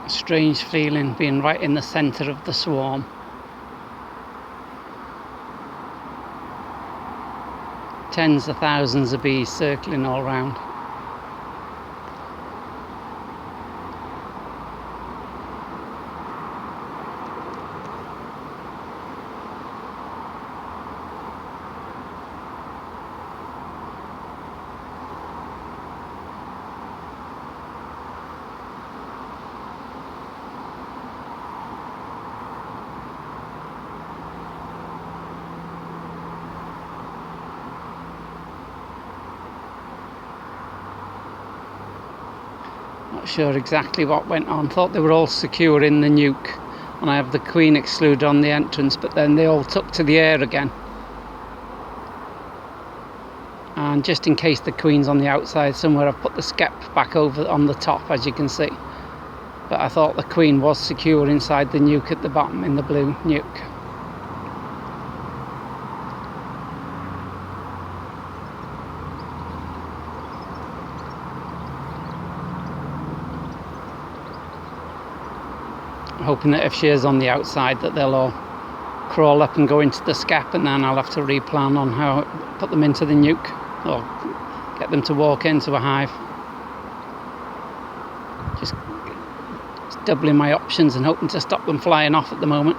A strange feeling being right in the centre of the swarm. Tens of thousands of bees circling all around. Not sure exactly what went on. Thought they were all secure in the nuke, and I have the queen excluded on the entrance, but then they all took to the air again. And just in case the queen's on the outside somewhere, I've put the skep back over on the top, as you can see. But I thought the queen was secure inside the nuke at the bottom, in the blue nuke. Hoping that if she is on the outside that they'll all crawl up and go into the skep, and then I'll have to replan on how to put them into the nuke or get them to walk into a hive. Just doubling my options and hoping to stop them flying off at the moment.